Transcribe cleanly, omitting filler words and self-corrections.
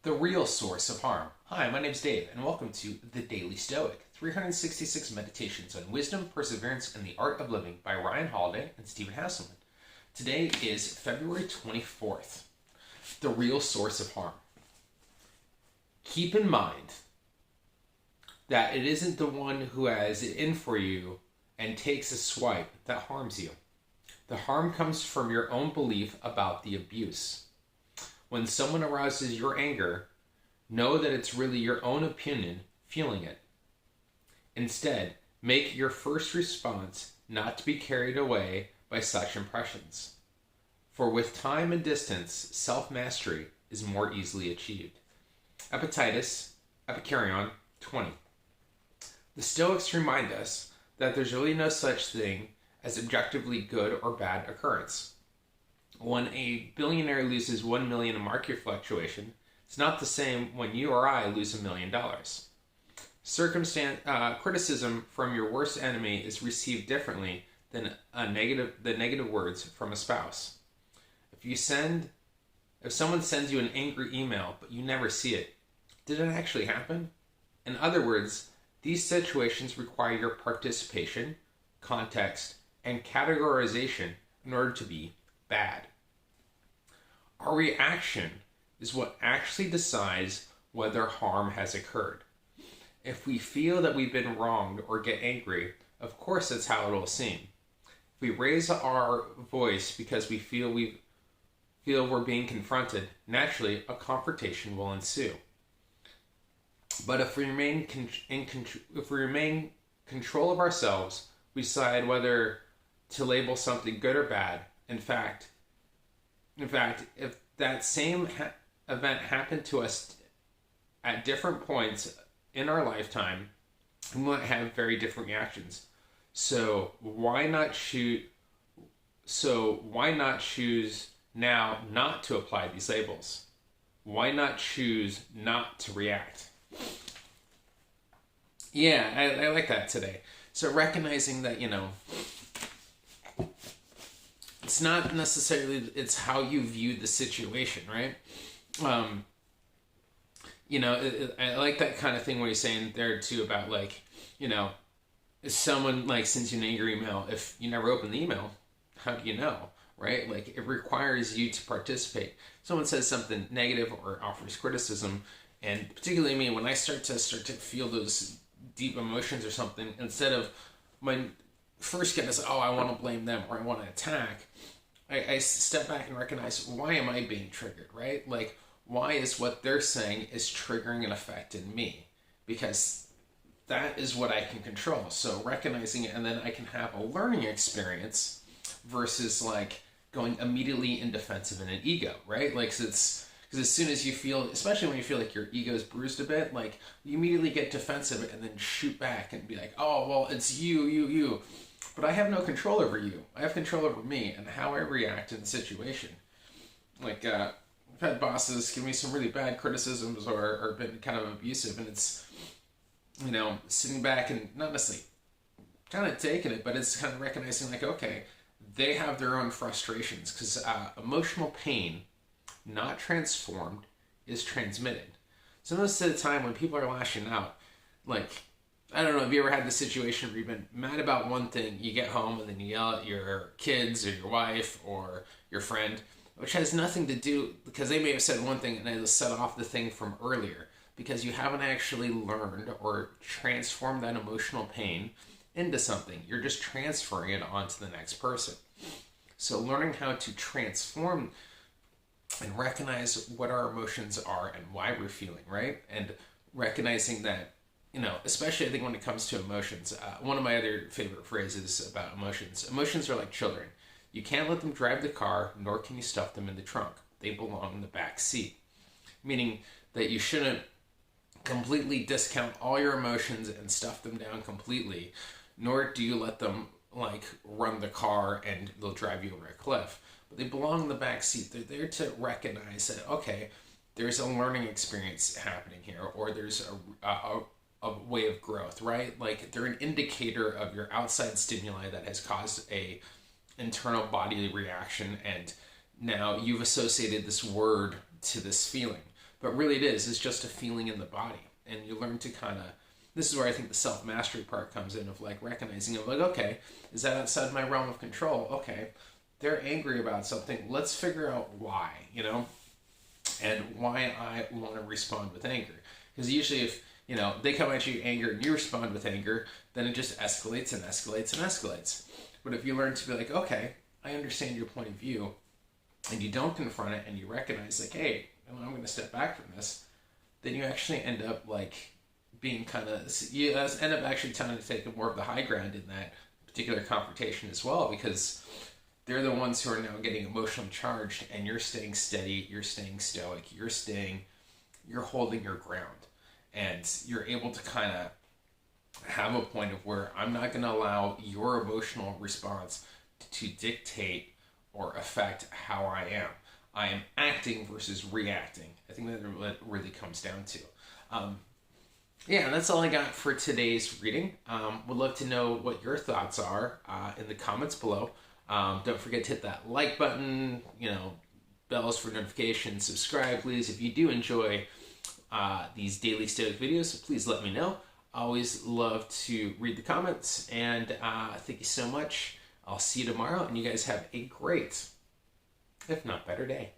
The real source of harm. Hi, my name's Dave, and welcome to The Daily Stoic, 366 Meditations on Wisdom, Perseverance, and the Art of Living by Ryan Holiday and Stephen Hasselman. Today is February 24th. The real source of harm. Keep in mind that it isn't the one who has it in for you and takes a swipe that harms you. The harm comes from your own belief about the abuse. When someone arouses your anger, know that it's really your own opinion feeling it. Instead, make your first response not to be carried away by such impressions. For with time and distance, self-mastery is more easily achieved. EPICTETUS, EPICURION 20. The Stoics remind us that there's really no such thing as objectively good or bad occurrence. When a billionaire loses 1 million in market fluctuation, it's not the same when you or I lose $1 million. Criticism from your worst enemy is received differently than the negative words from a spouse. If someone sends you an angry email but you never see it, did it actually happen? In other words, these situations require your participation, context, and categorization in order to be bad. Our reaction is what actually decides whether harm has occurred. If we feel that we've been wronged or get angry, of course that's how it will seem. If we raise our voice because we feel we're being confronted, naturally a confrontation will ensue. But if we remain in control of ourselves, we decide whether to label something good or bad. In fact, if that same event happened to us at different points in our lifetime, we might have very different reactions. So why not choose now not to apply these labels? Why not choose not to react? Yeah, I like that today. So recognizing that, it's not necessarily, it's how you view the situation, right? I like that kind of thing where you're saying there too about if someone sends you an angry email, if you never open the email, how do you know, right? It requires you to participate. Someone says something negative or offers criticism, and particularly me, when I start to feel those deep emotions or something, instead of my first get is, I want to blame them or I want to attack, I step back and recognize, why am I being triggered, right? Why is what they're saying is triggering an effect in me? Because that is what I can control. So recognizing it, and then I can have a learning experience versus going immediately in defensive in an ego, right? Because as soon as you feel, especially when you feel like your ego is bruised a bit, you immediately get defensive and then shoot back and be like, oh, well, it's you. But I have no control over you. I have control over me and how I react in the situation. I've had bosses give me some really bad criticisms or been kind of abusive, and it's, sitting back and not necessarily kind of taking it, but it's kind of recognizing okay, they have their own frustrations, because emotional pain, not transformed, is transmitted. So most of the time when people are lashing out, I don't know, have you ever had the situation where you've been mad about one thing, you get home and then you yell at your kids or your wife or your friend, which has nothing to do, because they may have said one thing and it'll set off the thing from earlier, because you haven't actually learned or transformed that emotional pain into something. You're just transferring it onto the next person. So learning how to transform and recognize what our emotions are and why we're feeling, right? And recognizing that, especially I think when it comes to emotions, one of my other favorite phrases about emotions are like children. You can't let them drive the car, nor can you stuff them in the trunk. They belong in the back seat. Meaning that you shouldn't completely discount all your emotions and stuff them down completely, nor do you let them run the car and they'll drive you over a cliff. But they belong in the back seat. They're there to recognize that, okay, there's a learning experience happening here, or there's a way of growth, right? They're an indicator of your outside stimuli that has caused a internal bodily reaction, and now you've associated this word to this feeling. But really it is. It's just a feeling in the body. And you learn to kind of, this is where I think the self-mastery part comes in, of like recognizing of like, okay, is that outside my realm of control? Okay, they're angry about something. Let's figure out why, you know, and why I want to respond with anger. Because usually if, you know, they come at you anger and you respond with anger, then it just escalates and escalates and escalates. But if you learn to be like, okay, I understand your point of view, and you don't confront it and you recognize like, hey, I'm going to step back from this, then you actually end up like being kind of, you end up actually trying to take more of the high ground in that particular confrontation as well, because they're the ones who are now getting emotionally charged, and you're staying steady, you're staying stoic, you're holding your ground, and you're able to kind of have a point of where I'm not going to allow your emotional response to dictate or affect how I am. I am acting versus reacting. I think that really comes down to. Yeah, that's all I got for today's reading. Would love to know what your thoughts are in the comments below. Don't forget to hit that like button, you know, bells for notifications, subscribe please. If you do enjoy these daily Stoic videos, please let me know. Always love to read the comments, and thank you so much. I'll see you tomorrow, and you guys have a great, if not better, day.